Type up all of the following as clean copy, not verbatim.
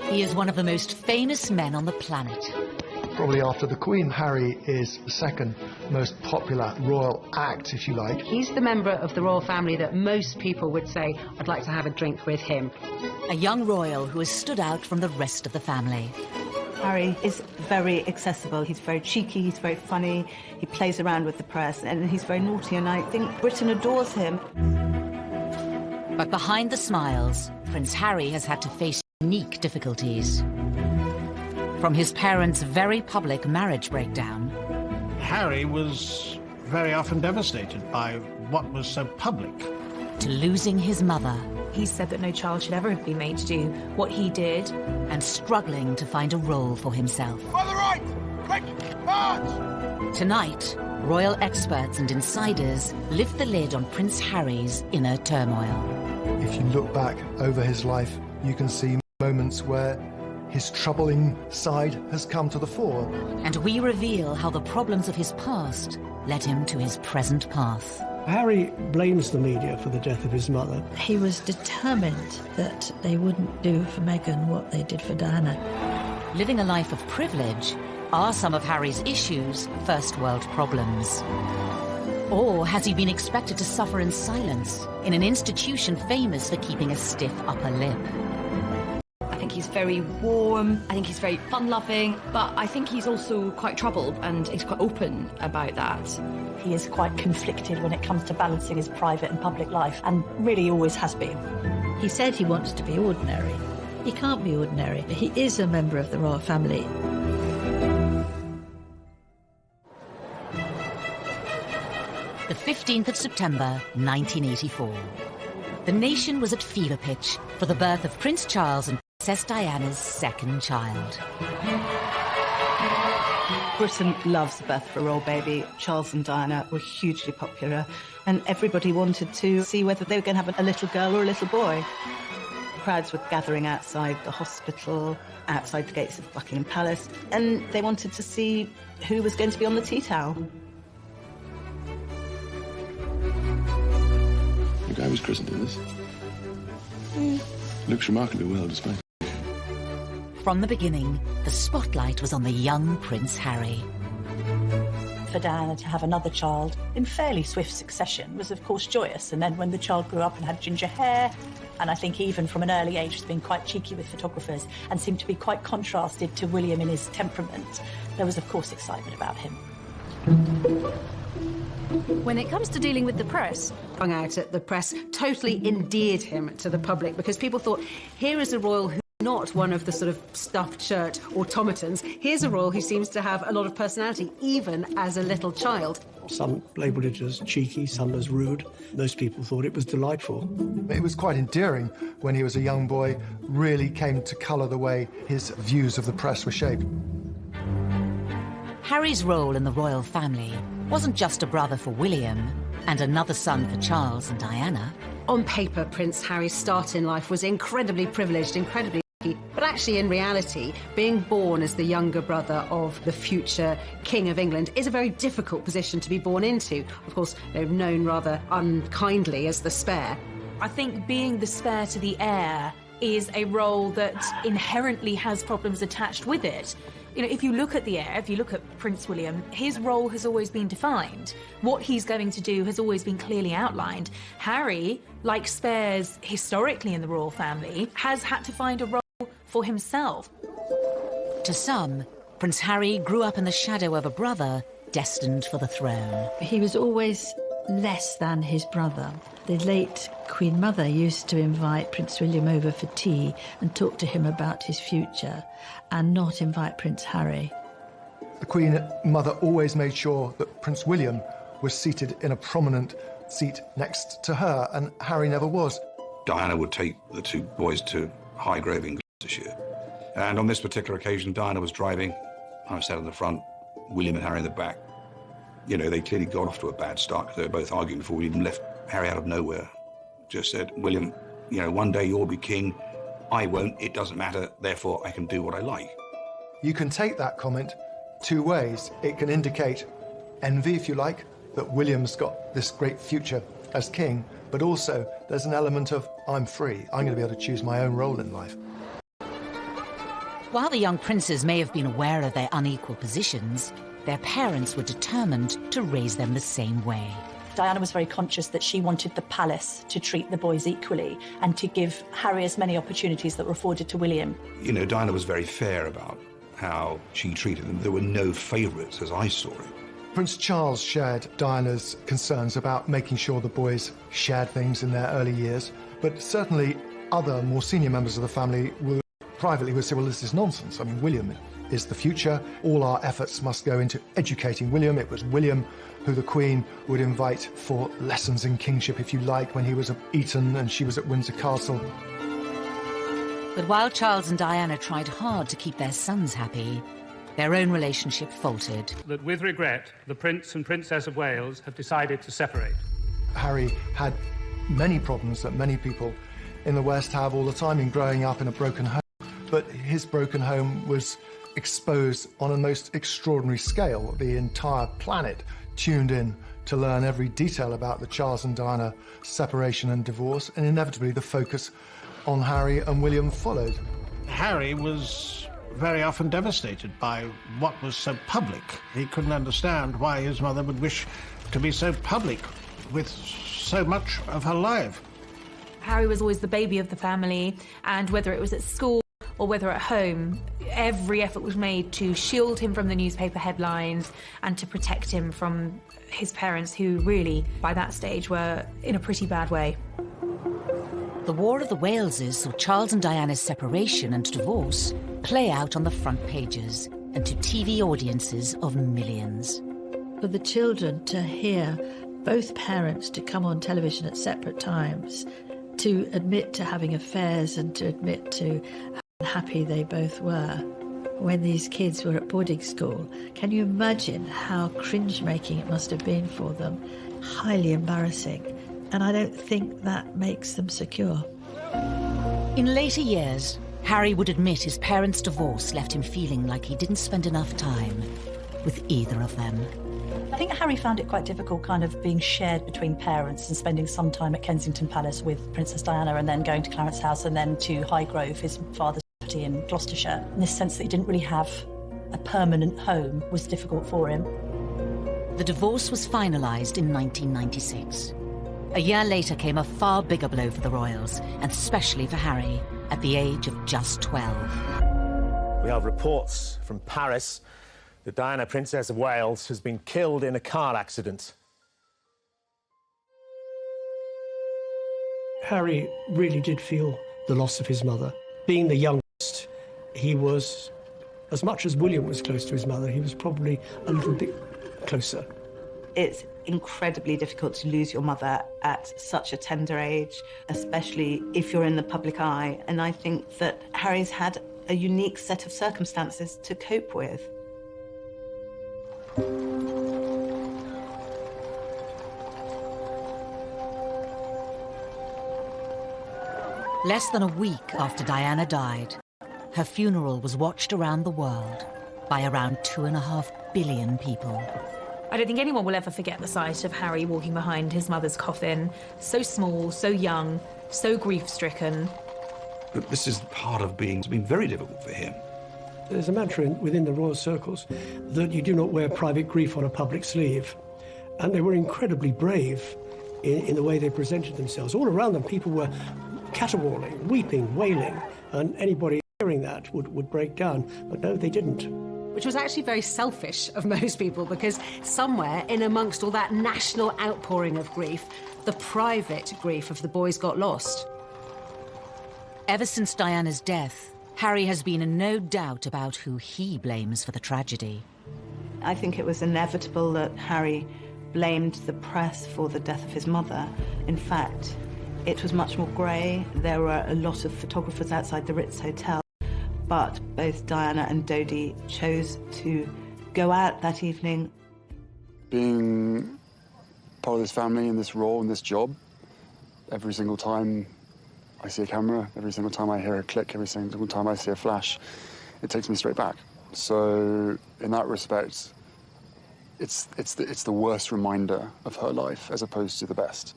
He is one of the most famous men on the planet. Probably after the Queen, Harry is the second most popular royal act, if you like. He's the member of the royal family that most people would say, I'd like to have a drink with him. A young royal who has stood out from the rest of the family. Harry is very accessible. He's very cheeky, he's very funny, he plays around with the press, and he's very naughty, and I think Britain adores him. But behind the smiles, Prince Harry has had to face unique difficulties. From his parents' very public marriage breakdown. Harry was very often devastated by what was so public. To losing his mother. He said that no child should ever have been made to do what he did. And struggling to find a role for himself. On the right! Quick! March! Tonight, royal experts and insiders lift the lid on Prince Harry's inner turmoil. If you look back over his life, you can see moments where his troubling side has come to the fore. And we reveal how the problems of his past led him to his present path. Harry blames the media for the death of his mother. He was determined that they wouldn't do for Meghan what they did for Diana. Living a life of privilege, are some of Harry's issues first world problems? Or has he been expected to suffer in silence in an institution famous for keeping a stiff upper lip? I think he's very warm, I think he's very fun-loving, but I think he's also quite troubled and he's quite open about that. He is quite conflicted when it comes to balancing his private and public life, and really always has been. He said he wants to be ordinary. He can't be ordinary. He is a member of the royal family. The 15th of September, 1984. The nation was at fever pitch for the birth of Prince Charles and Princess Diana's second child. Britain loves the birth of a royal baby. Charles and Diana were hugely popular, and everybody wanted to see whether they were going to have a little girl or a little boy. Crowds were gathering outside the hospital, outside the gates of Buckingham Palace, and they wanted to see who was going to be on the tea towel. The guy was christened in this. Looks remarkably well displayed. From the beginning, the spotlight was on the young Prince Harry. For Diana to have another child in fairly swift succession was of course joyous, and then when the child grew up and had ginger hair, and I think even from an early age has been quite cheeky with photographers and seemed to be quite contrasted to William in his temperament, there was of course excitement about him. When it comes to dealing with the press, hung out at the press totally endeared him to the public because people thought, here is a royal who's not one of the sort of stuffed shirt automatons. Here's a royal who seems to have a lot of personality, even as a little child. Some labelled it as cheeky, some as rude. Those people thought it was delightful. It was quite endearing when he was a young boy, really came to colour the way his views of the press were shaped. Harry's role in the royal family wasn't just a brother for William and another son for Charles and Diana. On paper, Prince Harry's start in life was incredibly privileged, incredibly lucky, but actually in reality, being born as the younger brother of the future King of England is a very difficult position to be born into. Of course, they're known rather unkindly as the spare. I think being the spare to the heir is a role that inherently has problems attached with it. You know, if you look at the heir, if you look at Prince William, his role has always been defined. What he's going to do has always been clearly outlined. Harry, like spares historically in the royal family, has had to find a role for himself. To some, Prince Harry grew up in the shadow of a brother destined for the throne. He was always less than his brother. The late Queen Mother used to invite Prince William over for tea and talk to him about his future, and not invite Prince Harry. The Queen Mother always made sure that Prince William was seated in a prominent seat next to her, and Harry never was. Diana would take the two boys to Highgrove in Gloucestershire. And on this particular occasion, Diana was driving. I was sat in the front, William and Harry in the back. You know, they clearly got off to a bad start because they were both arguing before we even left. Harry out of nowhere just said, William, you know, one day you'll be king. I won't. It doesn't matter. Therefore, I can do what I like. You can take that comment two ways. It can indicate envy, if you like, that William's got this great future as king, but also there's an element of, I'm free. I'm going to be able to choose my own role in life. While the young princes may have been aware of their unequal positions, their parents were determined to raise them the same way. Diana was very conscious that she wanted the palace to treat the boys equally and to give Harry as many opportunities that were afforded to William. You know, Diana was very fair about how she treated them. There were no favourites, as I saw it. Prince Charles shared Diana's concerns about making sure the boys shared things in their early years, but certainly other more senior members of the family privately would say, well, this is nonsense. I mean, William is the future. All our efforts must go into educating William. It was William who the Queen would invite for lessons in kingship, if you like, when he was at Eton and she was at Windsor Castle. But while Charles and Diana tried hard to keep their sons happy, their own relationship faltered. That with regret, the Prince and Princess of Wales have decided to separate. Harry had many problems that many people in the West have all the time in growing up in a broken home. But his broken home was exposed on a most extraordinary scale. The entire planet tuned in to learn every detail about the Charles and Diana separation and divorce, and inevitably the focus on Harry and William followed. Harry was very often devastated by what was so public. He couldn't understand why his mother would wish to be so public with so much of her life. Harry was always the baby of the family, and whether it was at school or whether at home, every effort was made to shield him from the newspaper headlines and to protect him from his parents, who really, by that stage, were in a pretty bad way. The War of the Waleses saw Charles and Diana's separation and divorce play out on the front pages and to TV audiences of millions. For the children to hear both parents to come on television at separate times, to admit to having affairs and to admit to how happy they both were when these kids were at boarding school. Can you imagine how cringe-making it must have been for them? Highly embarrassing. And I don't think that makes them secure. In later years, Harry would admit his parents' divorce left him feeling like he didn't spend enough time with either of them. I think Harry found it quite difficult kind of being shared between parents and spending some time at Kensington Palace with Princess Diana and then going to Clarence House and then to Highgrove, his father's property in Gloucestershire. In this sense that he didn't really have a permanent home was difficult for him. The divorce was finalised in 1996. A year later came a far bigger blow for the royals, and especially for Harry, at the age of just 12. We have reports from Paris that Diana, Princess of Wales, has been killed in a car accident. Harry really did feel the loss of his mother. Being the youngest, he was, as much as William was close to his mother, he was probably a little bit closer. It's incredibly difficult to lose your mother at such a tender age, especially if you're in the public eye. And I think that Harry's had a unique set of circumstances to cope with. Less than a week after Diana died, her funeral was watched around the world by around 2.5 billion people. I don't think anyone will ever forget the sight of Harry walking behind his mother's coffin, so small, so young, so grief-stricken. But this is part of it's been very difficult for him. There's a mantra within the royal circles that you do not wear private grief on a public sleeve. And they were incredibly brave in the way they presented themselves. All around them, people were caterwauling, weeping, wailing, and anybody hearing that would break down. But no, they didn't. Which was actually very selfish of most people, because somewhere in amongst all that national outpouring of grief, the private grief of the boys got lost. Ever since Diana's death, Harry has been in no doubt about who he blames for the tragedy. I think it was inevitable that Harry blamed the press for the death of his mother. In fact, it was much more grey. There were a lot of photographers outside the Ritz Hotel, but both Diana and Dodi chose to go out that evening. Being part of this family in this role, in this job, every single time I see a camera, every single time I hear a click, every single time I see a flash, it takes me straight back. So in that respect, it's the worst reminder of her life as opposed to the best.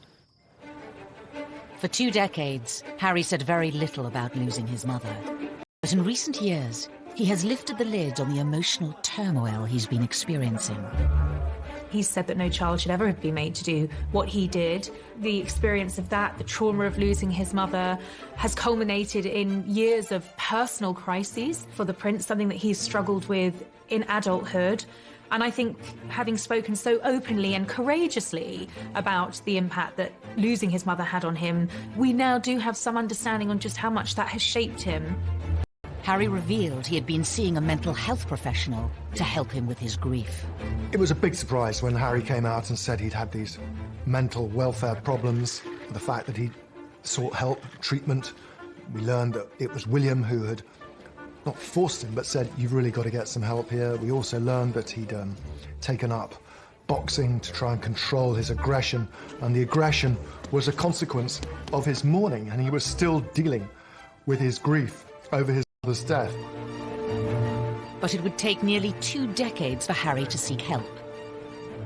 For 2 decades, Harry said very little about losing his mother. But in recent years, he has lifted the lid on the emotional turmoil he's been experiencing. He said that no child should ever be made to do what he did. The experience of that, the trauma of losing his mother, has culminated in years of personal crises for the prince, something that he's struggled with in adulthood. And I think, having spoken so openly and courageously about the impact that losing his mother had on him, we now do have some understanding on just how much that has shaped him. Harry revealed he had been seeing a mental health professional to help him with his grief. It was a big surprise when Harry came out and said he'd had these mental welfare problems, the fact that he'd sought help, treatment. We learned that it was William who had not forced him, but said, you've really got to get some help here. We also learned that he'd taken up boxing to try and control his aggression, and the aggression was a consequence of his mourning, and he was still dealing with his grief over his mother's death. But it would take nearly 2 decades for Harry to seek help.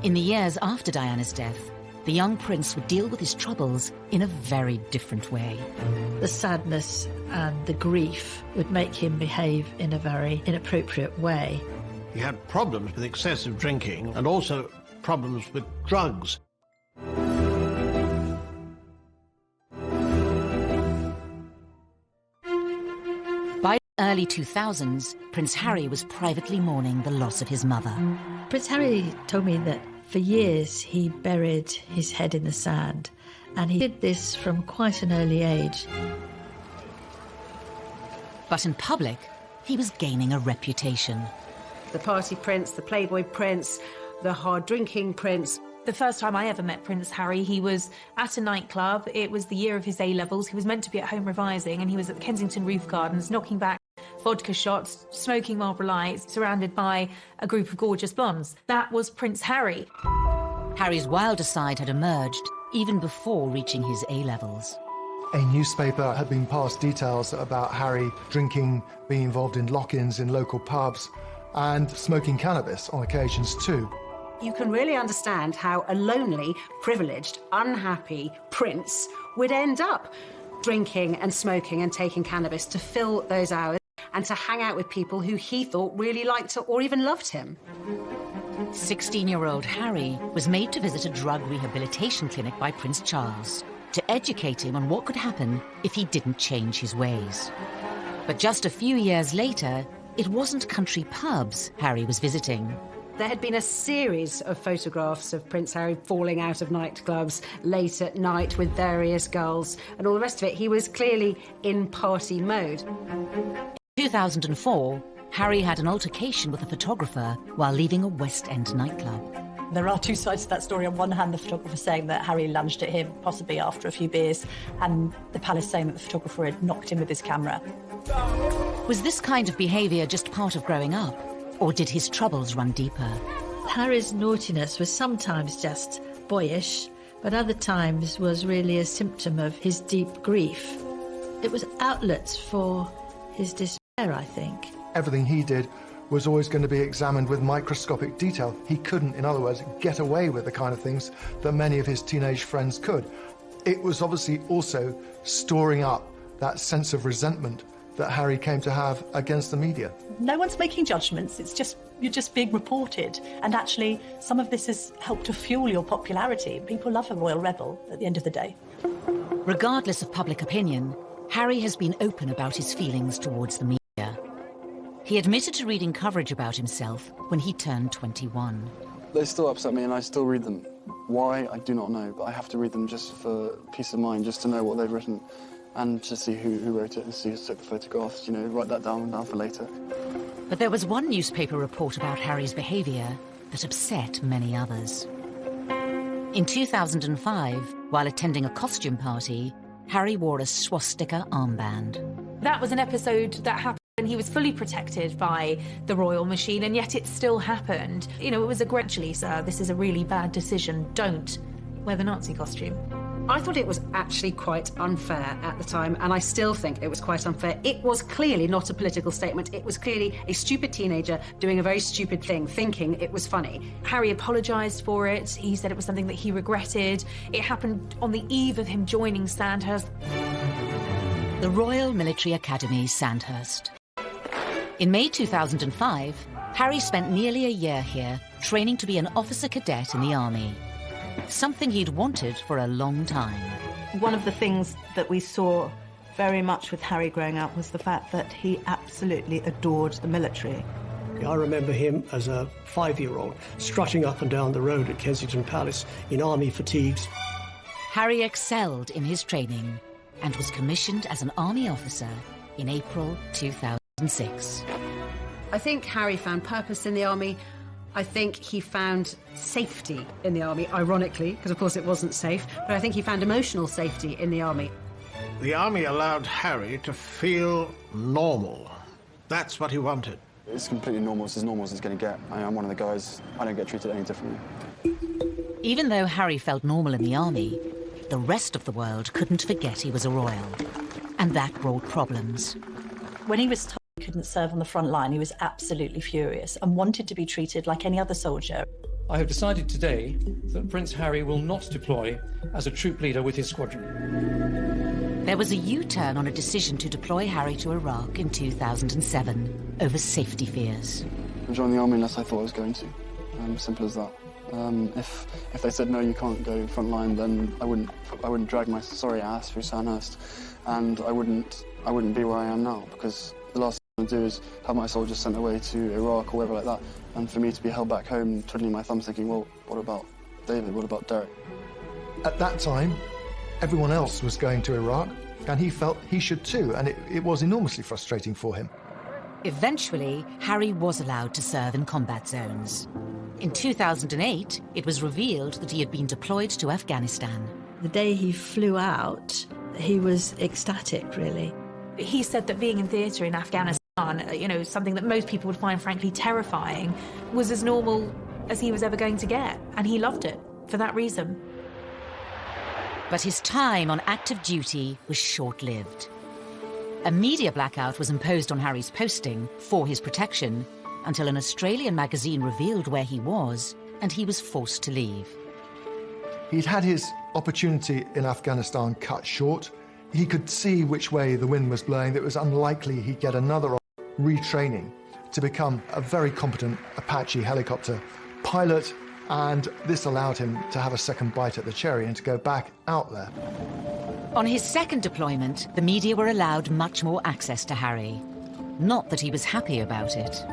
In the years after Diana's death, the young prince would deal with his troubles in a very different way. The sadness and the grief would make him behave in a very inappropriate way. He had problems with excessive drinking and also problems with drugs. By the early 2000s, Prince Harry was privately mourning the loss of his mother. Prince Harry told me that for years he buried his head in the sand, and he did this from quite an early age. But in public, he was gaining a reputation. The party prince, the playboy prince, the hard-drinking prince. The first time I ever met Prince Harry, he was at a nightclub. It was the year of his A-levels. He was meant to be at home revising, and he was at the Kensington Roof Gardens, knocking back vodka shots, smoking Marlboro Lights, surrounded by a group of gorgeous blondes. That was Prince Harry. Harry's wilder side had emerged even before reaching his A-levels. A newspaper had been passed details about Harry drinking, being involved in lock-ins in local pubs, and smoking cannabis on occasions too. You can really understand how a lonely, privileged, unhappy prince would end up drinking and smoking and taking cannabis to fill those hours and to hang out with people who he thought really liked or even loved him. 16-year-old Harry was made to visit a drug rehabilitation clinic by Prince Charles to educate him on what could happen if he didn't change his ways. But just a few years later, it wasn't country pubs Harry was visiting. There had been a series of photographs of Prince Harry falling out of nightclubs late at night with various girls and all the rest of it. He was clearly in party mode. In 2004, Harry had an altercation with a photographer while leaving a West End nightclub. There are two sides to that story. On one hand, the photographer saying that Harry lunged at him, possibly after a few beers, and the palace saying that the photographer had knocked him with his camera. Was this kind of behaviour just part of growing up? Or did his troubles run deeper? Harry's naughtiness was sometimes just boyish, but other times was really a symptom of his deep grief. It was outlets for his despair, I think. Everything he did was always going to be examined with microscopic detail. He couldn't, in other words, get away with the kind of things that many of his teenage friends could. It was obviously also storing up that sense of resentment that Harry came to have against the media. No one's making judgments, you're just being reported. And actually, some of this has helped to fuel your popularity. People love a royal rebel at the end of the day. Regardless of public opinion, Harry has been open about his feelings towards the media. He admitted to reading coverage about himself when he turned 21. They still upset me and I still read them. Why, I do not know, but I have to read them just for peace of mind, just to know what they've written. And to see who wrote it and see who took the photographs, write that down for later. But there was one newspaper report about Harry's behaviour that upset many others. In 2005, while attending a costume party, Harry wore a swastika armband. That was an episode that happened and he was fully protected by the royal machine, and yet it still happened. It was a gradually, sir, this is a really bad decision. Don't wear the Nazi costume. I thought it was actually quite unfair at the time, and I still think it was quite unfair. It was clearly not a political statement. It was clearly a stupid teenager doing a very stupid thing, thinking it was funny. Harry apologised for it. He said it was something that he regretted. It happened on the eve of him joining Sandhurst. The Royal Military Academy, Sandhurst. In May 2005, Harry spent nearly a year here, training to be an officer cadet in the army. Something he'd wanted for a long time. One of the things that we saw very much with Harry growing up was the fact that he absolutely adored the military. I remember him as a 5-year-old strutting up and down the road at Kensington Palace in army fatigues. Harry excelled in his training and was commissioned as an army officer in April 2006. I think Harry found purpose in the army. I think he found safety in the army, ironically, because of course it wasn't safe, but I think he found emotional safety in the army. The army allowed Harry to feel normal. That's what he wanted. It's completely normal. It's as normal as it's going to get. I'm one of the guys. I don't get treated any differently. Even though Harry felt normal in the army, the rest of the world couldn't forget he was a royal. And that brought problems. When he was told he couldn't serve on the front line, he was absolutely furious and wanted to be treated like any other soldier. I have decided today that Prince Harry will not deploy as a troop leader with his squadron. There was a U-turn on a decision to deploy Harry to Iraq in 2007 over safety fears. I joined the army unless I thought I was going to. Simple as that. If they said no, you can't go front line, then I wouldn't drag my sorry ass through Sandhurst, and I wouldn't be where I am now, because the last thing I want to do is have my soldiers sent away to Iraq or wherever like that, and for me to be held back home twiddling my thumbs thinking, well, what about David, what about Derek? At that time, everyone else was going to Iraq, and he felt he should too, and it was enormously frustrating for him. Eventually, Harry was allowed to serve in combat zones. In 2008, it was revealed that he had been deployed to Afghanistan. The day he flew out, he was ecstatic, really. He said that being in theatre in Afghanistan, you know, something that most people would find frankly terrifying, was as normal as he was ever going to get, and he loved it for that reason. But his time on active duty was short-lived. A media blackout was imposed on Harry's posting for his protection until an Australian magazine revealed where he was, and he was forced to leave. He'd had his opportunity in Afghanistan cut short. He could see which way the wind was blowing. It was unlikely he'd get another retraining to become a very competent Apache helicopter pilot, and this allowed him to have a second bite at the cherry and to go back out there. On his second deployment, the media were allowed much more access to Harry. Not that he was happy about it.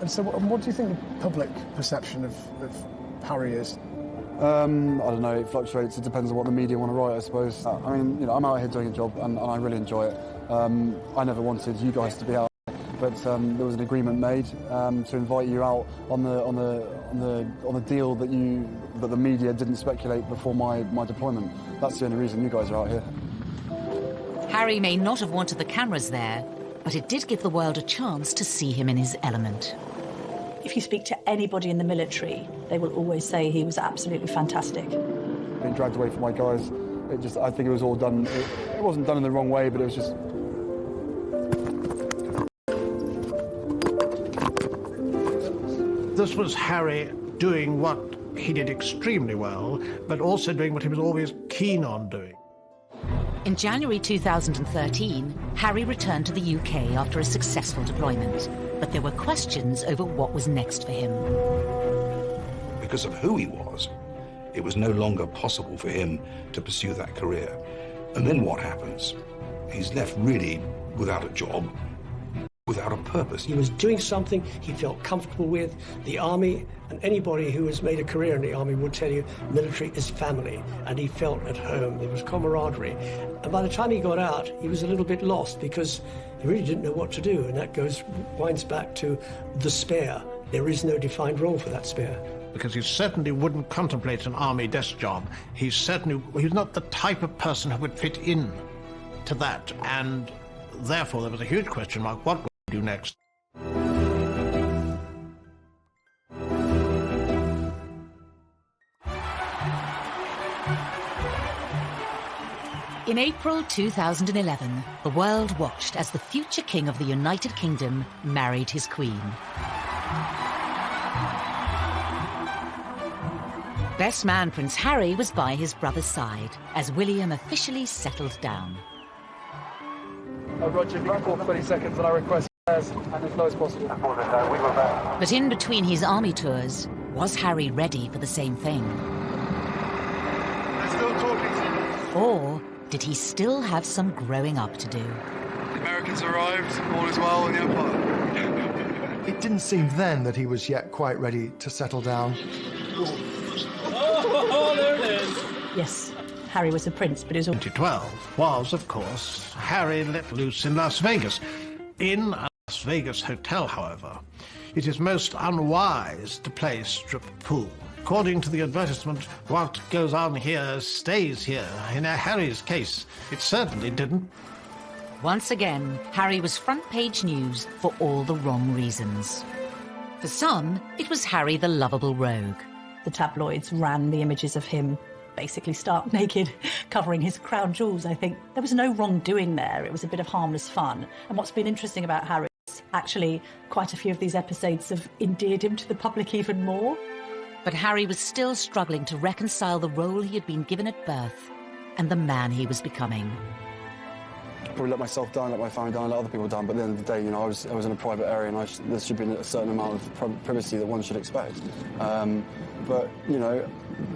And so what do you think the public perception of Harry is? I don't know, it fluctuates. It depends on what the media want to write, I suppose. I mean, you know, I'm out here doing a job and I really enjoy it. I never wanted you guys to be out, but there was an agreement made to invite you out on the deal that the media didn't speculate before my deployment. That's the only reason you guys are out here. Harry may not have wanted the cameras there, but it did give the world a chance to see him in his element. If you speak to anybody in the military, they will always say he was absolutely fantastic. Being dragged away from my guys, I think it was all done, it wasn't done in the wrong way, but it was just... This was Harry doing what he did extremely well, but also doing what he was always keen on doing. In January 2013, Harry returned to the UK after a successful deployment, but there were questions over what was next for him. Because of who he was, it was no longer possible for him to pursue that career. And then what happens? He's left really without a job, without a purpose. He was doing something he felt comfortable with. The army, and anybody who has made a career in the army would tell you military is family, and he felt at home. There was camaraderie. And by the time he got out, he was a little bit lost because he really didn't know what to do, and that winds back to the spare. There is no defined role for that spare. Because he certainly wouldn't contemplate an army desk job. He's not the type of person who would fit in to that, and therefore there was a huge question mark, what would he do next? In April 2011, the world watched as the future king of the United Kingdom married his queen. Best man Prince Harry was by his brother's side as William officially settled down. Roger, before 20 seconds and I request and as low as possible. But in between his army tours, was Harry ready for the same thing? They're still talking to you. Or did he still have some growing up to do? The Americans arrived, all is well in the Empire. It didn't seem then that he was yet quite ready to settle down. Oh, there it is. Yes, Harry was a prince, but he was... 2012 was, of course, Harry let loose in Las Vegas. In a Las Vegas hotel, however, it is most unwise to play strip pool. According to the advertisement, what goes on here stays here. In Harry's case, it certainly didn't. Once again, Harry was front-page news for all the wrong reasons. For some, it was Harry the lovable rogue. The tabloids ran the images of him basically stark naked, covering his crown jewels, I think. There was no wrongdoing there. It was a bit of harmless fun. And what's been interesting about Harry is actually quite a few of these episodes have endeared him to the public even more. But Harry was still struggling to reconcile the role he had been given at birth and the man he was becoming. Probably let myself down, let my family down, let other people down, but at the end of the day, you know, I was in a private area and there should be a certain amount of privacy that one should expect. But, you know,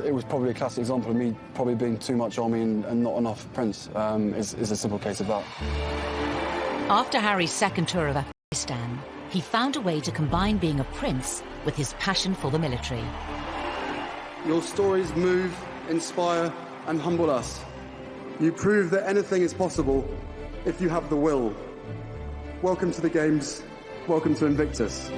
it was probably a classic example of me probably being too much on me and not enough Prince, is a simple case of that. After Harry's second tour of Afghanistan, he found a way to combine being a prince with his passion for the military. Your stories move, inspire and humble us. You prove that anything is possible if you have the will. Welcome to the Games. Welcome to Invictus.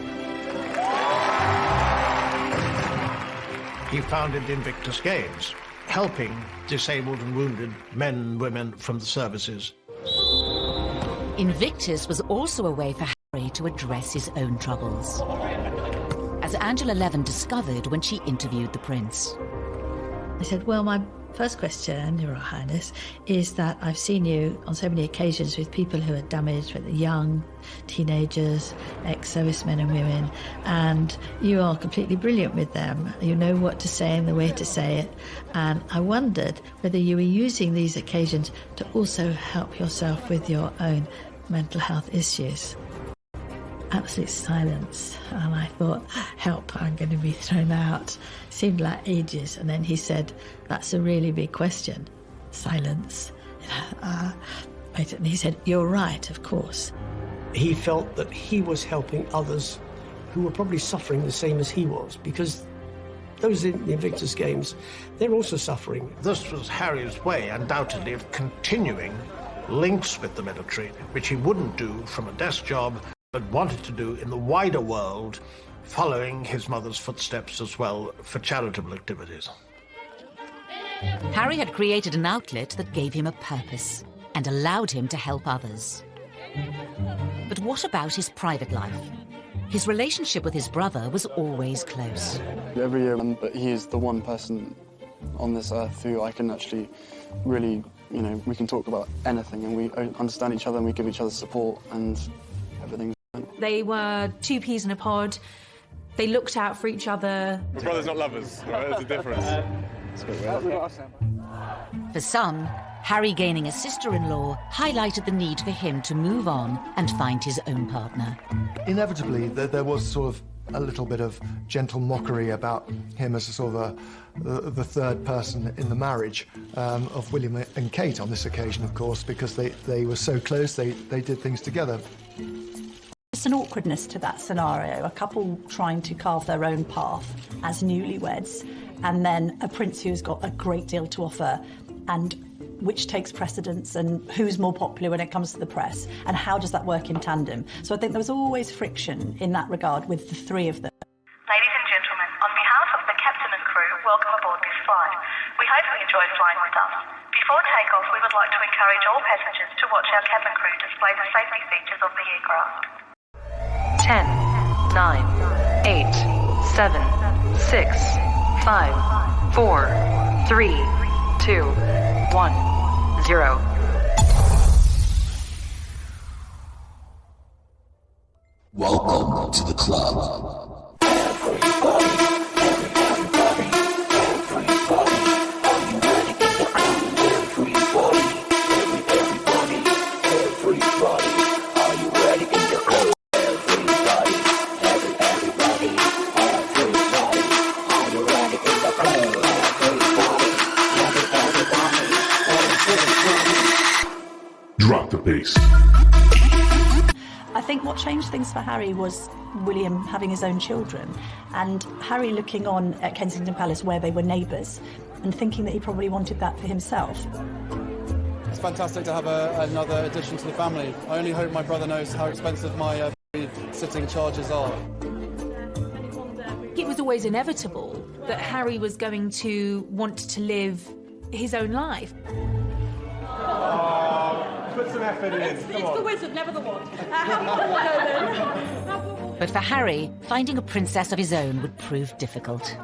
He founded Invictus Games, helping disabled and wounded men and women from the services. Invictus was also a way for Harry to address his own troubles, as Angela Levin discovered when she interviewed the prince. I said, well, my first question, Your Highness, is that I've seen you on so many occasions with people who are damaged, with young teenagers, ex-servicemen and women, and you are completely brilliant with them. You know what to say and the way to say it. And I wondered whether you were using these occasions to also help yourself with your own mental health issues. Absolute silence, and I thought, help, I'm going to be thrown out. Seemed like ages, and then he said, that's a really big question. Silence. And he said, you're right, of course. He felt that he was helping others who were probably suffering the same as he was, because those in the Invictus Games, they're also suffering. This was Harry's way, undoubtedly, of continuing links with the military, which he wouldn't do from a desk job, but wanted to do in the wider world, following his mother's footsteps as well for charitable activities. Harry had created an outlet that gave him a purpose and allowed him to help others. But what about his private life? His relationship with his brother was always close. Every year, he is the one person on this earth who I can actually really, you know, we can talk about anything and we understand each other and we give each other support and everything. They were two peas in a pod. They looked out for each other. We're brothers, not lovers. Right? There's a difference. It's a bit weird. For some, Harry gaining a sister-in-law highlighted the need for him to move on and find his own partner. Inevitably, there was sort of a little bit of gentle mockery about him as a sort of the third person in the marriage of William and Kate on this occasion, of course, because they were so close, they did things together. There's an awkwardness to that scenario, a couple trying to carve their own path as newlyweds, and then a prince who's got a great deal to offer, and which takes precedence, and who's more popular when it comes to the press, and how does that work in tandem? So I think there was always friction in that regard with the three of them. Ladies and gentlemen, on behalf of the captain and crew, welcome aboard this flight. We hope you enjoy flying with us. Before takeoff, we would like to encourage all passengers to watch our cabin crew display the safety features of the aircraft. 10, 9, 8, 7, 6, 5, 4, 3, 2, 1, 0. Welcome to the club. Peace. I think what changed things for Harry was William having his own children, and Harry looking on at Kensington Palace where they were neighbours and thinking that he probably wanted that for himself. It's fantastic to have another addition to the family. I only hope my brother knows how expensive my sitting charges are. It was always inevitable that Harry was going to want to live his own life. Put some effort in. It's the wizard, never the wand. But for Harry, finding a princess of his own would prove difficult.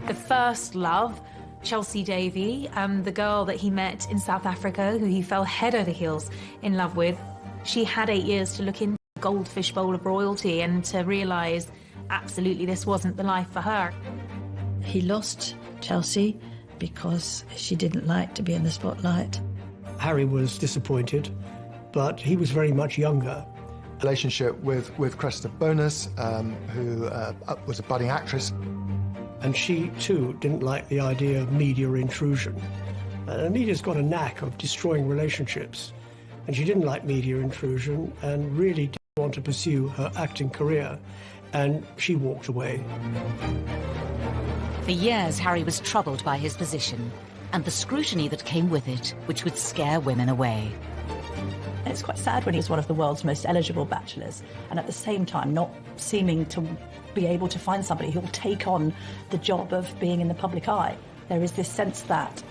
The first love, Chelsea Davy, the girl that he met in South Africa, who he fell head over heels in love with, she had 8 years to look into the goldfish bowl of royalty and to realise absolutely this wasn't the life for her. He lost Chelsea because she didn't like to be in the spotlight. Harry was disappointed, but he was very much younger. Relationship with Cressida Bonus, who was a budding actress. And she, too, didn't like the idea of media intrusion. Media's got a knack of destroying relationships, and she didn't like media intrusion and really didn't want to pursue her acting career, and she walked away. For years, Harry was troubled by his position and the scrutiny that came with it, which would scare women away. It's quite sad when he's one of the world's most eligible bachelors, and at the same time not seeming to be able to find somebody who will take on the job of being in the public eye. There is this sense that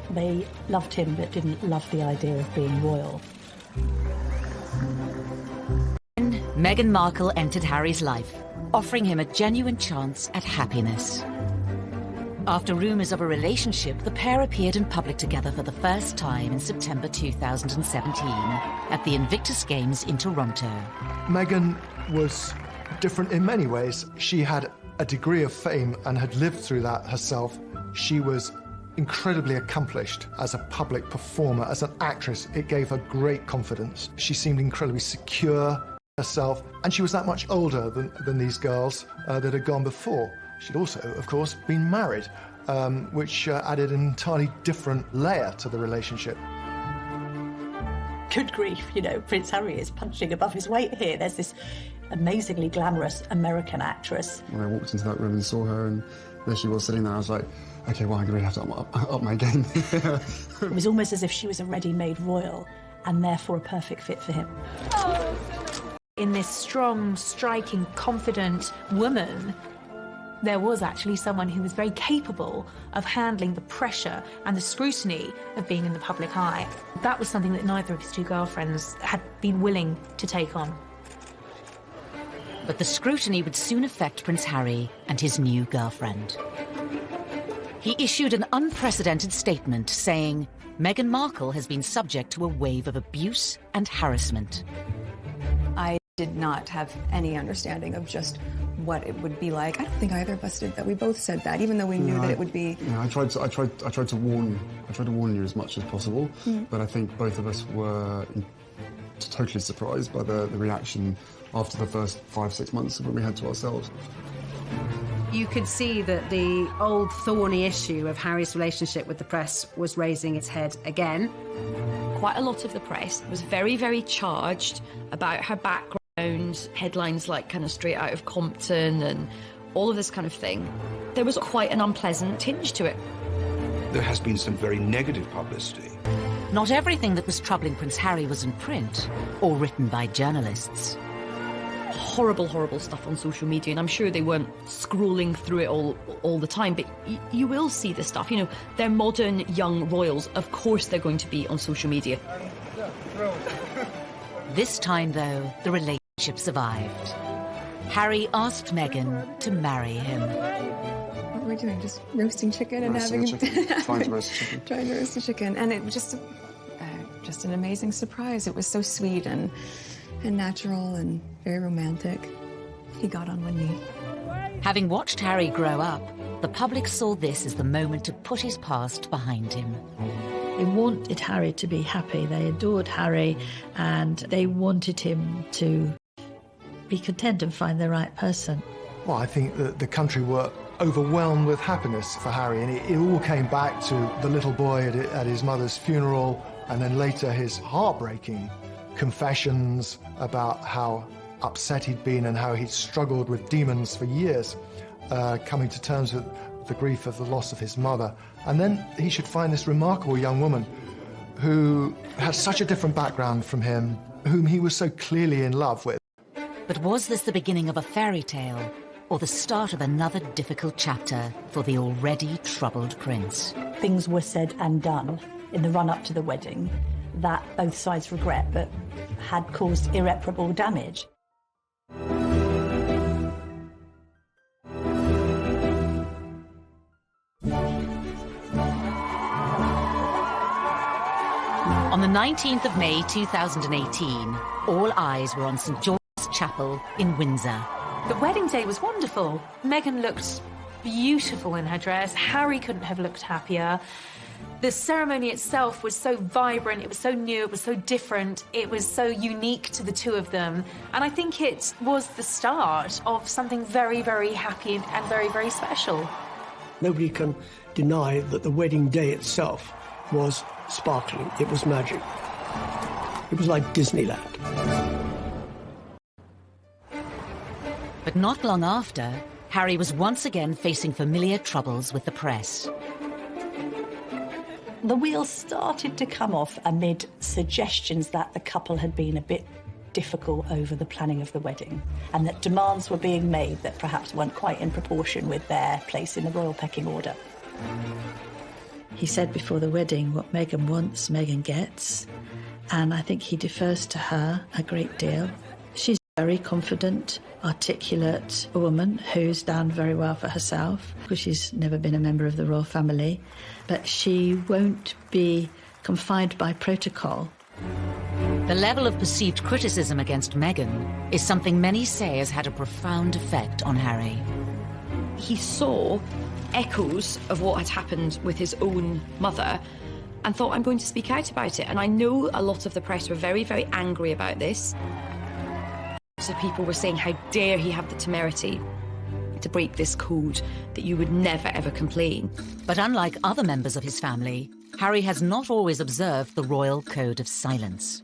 they loved him but didn't love the idea of being royal. Meghan Markle entered Harry's life, offering him a genuine chance at happiness. After rumours of a relationship, the pair appeared in public together for the first time in September 2017 at the Invictus Games in Toronto. Meghan was different in many ways. She had a degree of fame and had lived through that herself. She was incredibly accomplished as a public performer, as an actress. It gave her great confidence. She seemed incredibly secure herself, and she was that much older than these girls that had gone before. She'd also, of course, been married, which added an entirely different layer to the relationship. Good grief, you know, Prince Harry is punching above his weight here. There's this amazingly glamorous American actress. When I walked into that room and saw her, and there she was sitting there, I was like, OK, well, I'm going to have to up my game. It was almost as if she was a ready-made royal, and therefore a perfect fit for him. In this strong, striking, confident woman, there was actually someone who was very capable of handling the pressure and the scrutiny of being in the public eye. That was something that neither of his two girlfriends had been willing to take on. But the scrutiny would soon affect Prince Harry and his new girlfriend. He issued an unprecedented statement saying, Meghan Markle has been subject to a wave of abuse and harassment. I did not have any understanding of just what it would be like. I don't think either of us did that. We both said that, even though we knew that it would be. Yeah, I tried to warn you as much as possible, but I think both of us were totally surprised by the reaction after the first 5-6 months when we had to ourselves. You could see that the old thorny issue of Harry's relationship with the press was raising its head again. Quite a lot of the press was very, very charged about her background, headlines like kind of straight out of Compton and all of this kind of thing. There was quite an unpleasant tinge to it. There has been some very negative publicity. Not everything that was troubling Prince Harry was in print or written by journalists. Horrible, horrible stuff on social media, and I'm sure they weren't scrolling through it all the time, but you will see this stuff. You know, they're modern young royals. Of course they're going to be on social media. This time, though, the relationship survived. Harry asked Meghan to marry him. What were we doing? Just roasting chicken and having Trying to roast chicken. Trying to roast a chicken, and it was just an amazing surprise. It was so sweet and natural and very romantic. He got on one knee. Having watched Harry grow up, the public saw this as the moment to put his past behind him. They wanted Harry to be happy. They adored Harry, and they wanted him to be content and find the right person. Well, I think that the country were overwhelmed with happiness for Harry, and it all came back to the little boy at his mother's funeral, And then later his heartbreaking confessions about how upset he'd been and how he'd struggled with demons for years, coming to terms with the grief of the loss of his mother. And then he should find this remarkable young woman who had such a different background from him, whom he was so clearly in love with. But was this the beginning of a fairy tale, or the start of another difficult chapter for the already troubled prince? Things were said and done in the run-up to the wedding that both sides regret, but had caused irreparable damage. On the 19th of May 2018, all eyes were on St George's Chapel in Windsor. The wedding day was wonderful. Meghan looked beautiful in her dress. Harry couldn't have looked happier. The ceremony itself was so vibrant, it was so new, it was so different, it was so unique to the two of them. And I think it was the start of something very, very happy and very, very special. Nobody can deny that the wedding day itself was sparkling. It was magic. It was like Disneyland. But not long after, Harry was once again facing familiar troubles with the press. The wheels started to come off amid suggestions that the couple had been a bit difficult over the planning of the wedding, and that demands were being made that perhaps weren't quite in proportion with their place in the royal pecking order. He said before the wedding, what Meghan wants, Meghan gets, and I think he defers to her a great deal. She's a very confident, articulate woman who's done very well for herself, because she's never been a member of the royal family, but she won't be confined by protocol. The level of perceived criticism against Meghan is something many say has had a profound effect on Harry. He saw echoes of what had happened with his own mother and thought, I'm going to speak out about it. And I know a lot of the press were very, very angry about this. So people were saying, how dare he have the temerity to break this code, that you would never, ever complain. But unlike other members of his family, Harry has not always observed the royal code of silence.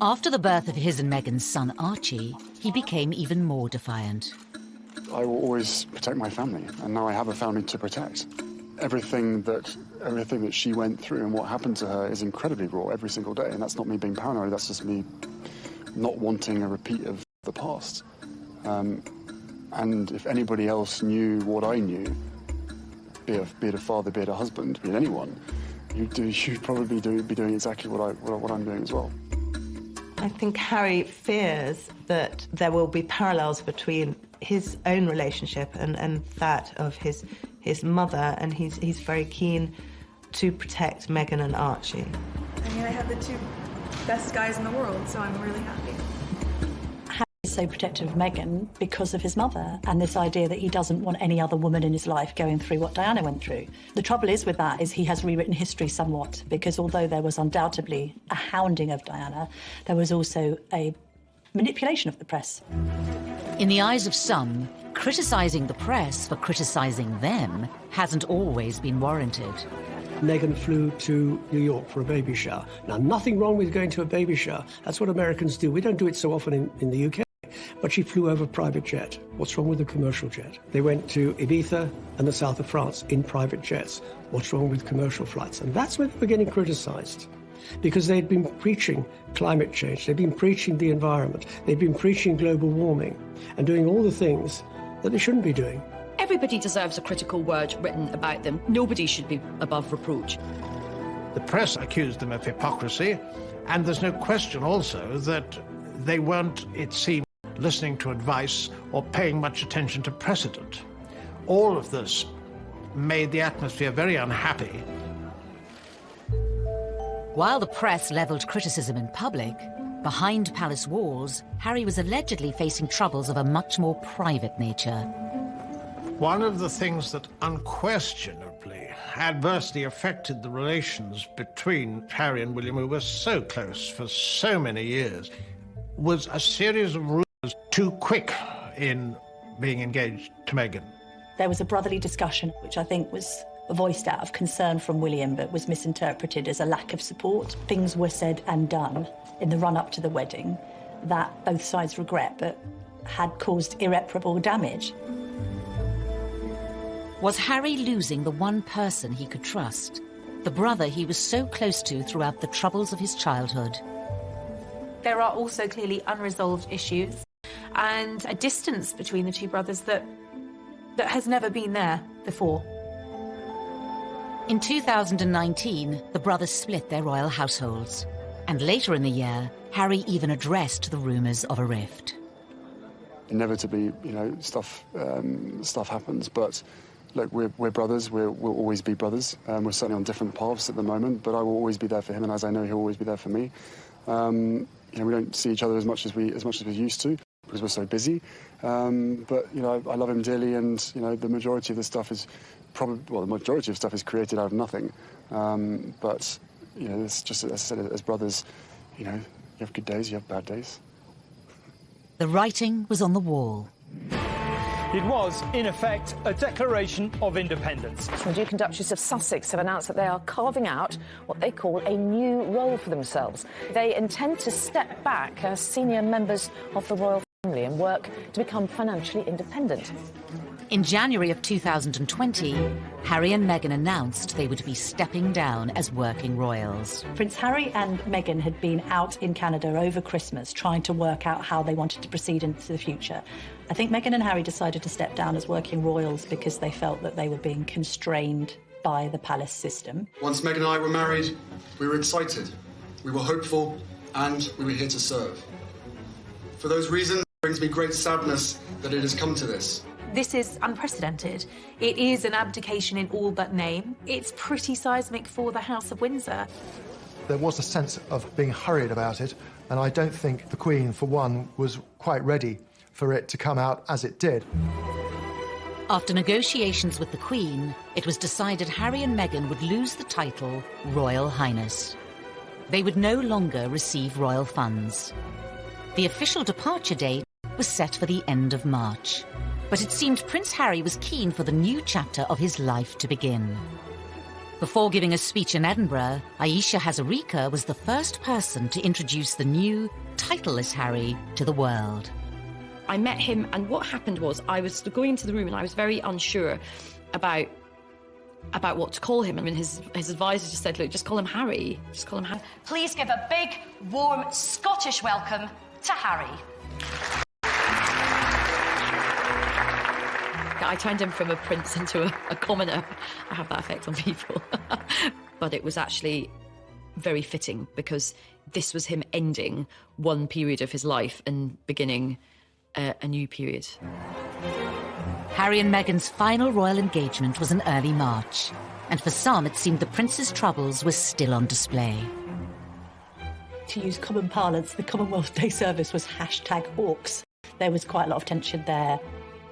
After the birth of his and Meghan's son Archie, he became even more defiant. I will always protect my family, and now I have a family to protect. Everything that she went through and what happened to her is incredibly raw every single day, and that's not me being paranoid, that's just me not wanting a repeat of the past. And if anybody else knew what I knew, be it a father, be it a husband, be it anyone, you'd probably be doing exactly what I'm doing as well. I think Harry fears that there will be parallels between his own relationship and that of his mother, and he's very keen to protect Meghan and Archie. I mean, I have the two best guys in the world, so I'm really happy. Harry is so protective of Meghan because of his mother and this idea that he doesn't want any other woman in his life going through what Diana went through. The trouble is with that is he has rewritten history somewhat, because although there was undoubtedly a hounding of Diana, there was also a manipulation of the press. In the eyes of some, criticising the press for criticising them hasn't always been warranted. Meghan flew to New York for a baby shower. Now, nothing wrong with going to a baby shower. That's what Americans do. We don't do it so often in the UK. But she flew over a private jet. What's wrong with a commercial jet? They went to Ibiza and the south of France in private jets. What's wrong with commercial flights? And that's when they were getting criticised, because they'd been preaching climate change, they'd been preaching the environment, they'd been preaching global warming and doing all the things that they shouldn't be doing. Everybody deserves a critical word written about them. Nobody should be above reproach. The press accused them of hypocrisy, and there's no question also that they weren't, it seemed, listening to advice or paying much attention to precedent. All of this made the atmosphere very unhappy. While the press levelled criticism in public, behind palace walls, Harry was allegedly facing troubles of a much more private nature. One of the things that unquestionably adversely affected the relations between Harry and William, who were so close for so many years, was a series of rumours too quick in being engaged to Meghan. There was a brotherly discussion, which I think was voiced out of concern from William, but was misinterpreted as a lack of support. Things were said and done in the run-up to the wedding that both sides regret, but had caused irreparable damage. Was Harry losing the one person he could trust? The brother he was so close to throughout the troubles of his childhood? There are also clearly unresolved issues and a distance between the two brothers that has never been there before. In 2019, the brothers split their royal households. And later in the year, Harry even addressed the rumours of a rift. Inevitably, stuff happens, but look, we're brothers. We'll always be brothers. We're certainly on different paths at the moment, but I will always be there for him, and as I know he'll always be there for me. We don't see each other as much as we used to because we're so busy. But I love him dearly, and the majority of the stuff is the majority of stuff is created out of nothing. But it's just, as I said, as brothers, you have good days, you have bad days. The writing was on the wall. It was, in effect, a declaration of independence. The Duke and Duchess of Sussex have announced that they are carving out what they call a new role for themselves. They intend to step back as senior members of the royal family and work to become financially independent. In January of 2020, Harry and Meghan announced they would be stepping down as working royals. Prince Harry and Meghan had been out in Canada over Christmas trying to work out how they wanted to proceed into the future. I think Meghan and Harry decided to step down as working royals because they felt that they were being constrained by the palace system. Once Meghan and I were married, we were excited, we were hopeful, and we were here to serve. For those reasons, it brings me great sadness that it has come to this. This is unprecedented. It is an abdication in all but name. It's pretty seismic for the House of Windsor. There was a sense of being hurried about it, and I don't think the Queen, for one, was quite ready for it to come out as it did. After negotiations with the Queen, it was decided Harry and Meghan would lose the title Royal Highness. They would no longer receive royal funds. The official departure date was set for the end of March. But it seemed Prince Harry was keen for the new chapter of his life to begin. Before giving a speech in Edinburgh, Ayesha Hazarika was the first person to introduce the new, titleless Harry to the world. I met him, and what happened was I was going into the room and I was very unsure about what to call him. I mean, his advisor just said, look, just call him Harry. Just call him Harry. Please give a big, warm Scottish welcome to Harry. I turned him from a prince into a commoner. I have that effect on people. But it was actually very fitting because this was him ending one period of his life and beginning a new period. Harry and Meghan's final royal engagement was in early March, and for some it seemed the prince's troubles were still on display. To use common parlance, the Commonwealth Day service was #Hawks. There was quite a lot of tension there.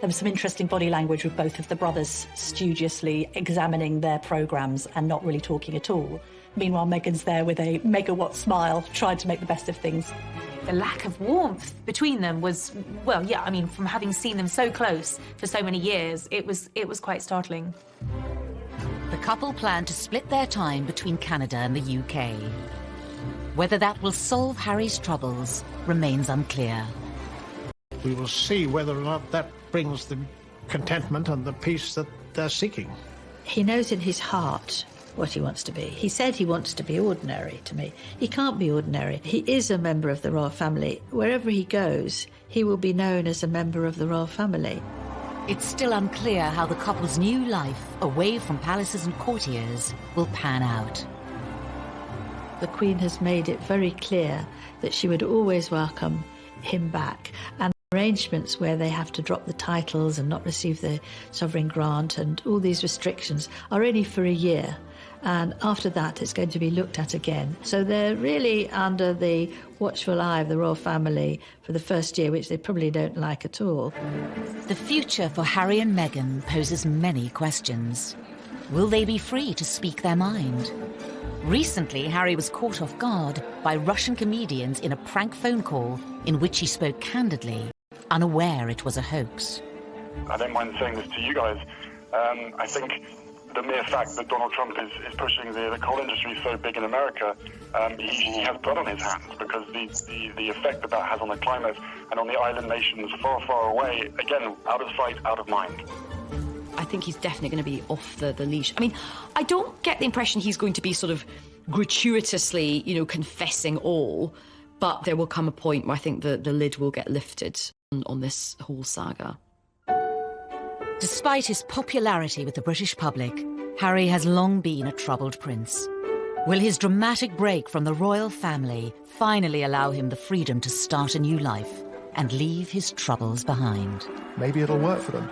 There was some interesting body language with both of the brothers studiously examining their programmes and not really talking at all. Meanwhile, Meghan's there with a megawatt smile, trying to make the best of things. The lack of warmth between them was, well, yeah, I mean, from having seen them so close for so many years, it was quite startling. The couple plan to split their time between Canada and the UK. Whether that will solve Harry's troubles remains unclear. We will see whether or not that brings the contentment and the peace that they're seeking. He knows in his heart what he wants to be. He said he wants to be ordinary to me. He can't be ordinary. He is a member of the royal family. Wherever he goes, he will be known as a member of the royal family. It's still unclear how the couple's new life, away from palaces and courtiers, will pan out. The Queen has made it very clear that she would always welcome him back, and arrangements where they have to drop the titles and not receive the sovereign grant and all these restrictions are only for a year, and after that it's going to be looked at again. So they're really under the watchful eye of the royal family for the first year, which they probably don't like at all. The future for Harry and Meghan poses many questions. Will they be free to speak their mind? Recently, Harry was caught off guard by Russian comedians in a prank phone call in which he spoke candidly, unaware it was a hoax. I don't mind saying this to you guys. I think the mere fact that Donald Trump is pushing the coal industry so big in America, he has blood on his hands, because the effect that has on the climate and on the island nations far, far away, again, out of sight, out of mind. I think he's definitely going to be off the leash. I mean, I don't get the impression he's going to be sort of gratuitously, confessing all, but there will come a point where I think the lid will get lifted on this whole saga. Despite his popularity with the British public, Harry has long been a troubled prince. Will his dramatic break from the royal family finally allow him the freedom to start a new life and leave his troubles behind? Maybe it'll work for them.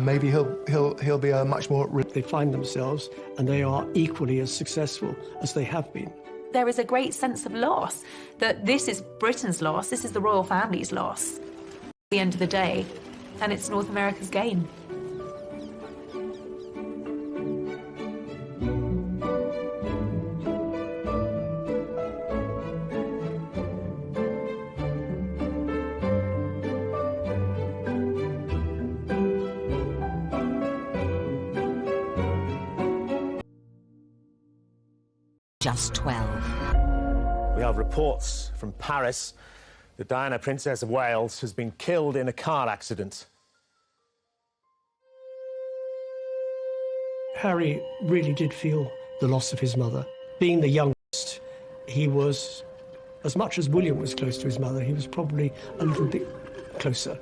Maybe he'll be a much more... They find themselves and they are equally as successful as they have been. There is a great sense of loss, that this is Britain's loss, this is the royal family's loss at the end of the day, and it's North America's gain. Just 12. We have reports from Paris that Diana, Princess of Wales, has been killed in a car accident. Harry really did feel the loss of his mother. Being the youngest, he was, as much as William was close to his mother, he was probably a little bit closer.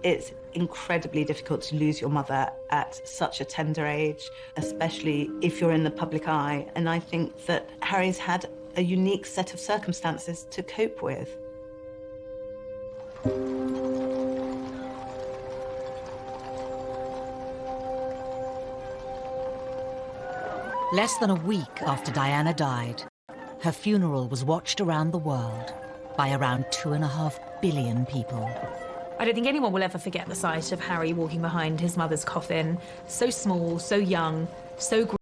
It's incredibly difficult to lose your mother at such a tender age, especially if you're in the public eye. And I think that Harry's had a unique set of circumstances to cope with. Less than a week after Diana died, her funeral was watched around the world by around 2.5 billion people. I don't think anyone will ever forget the sight of Harry walking behind his mother's coffin, so small, so young, so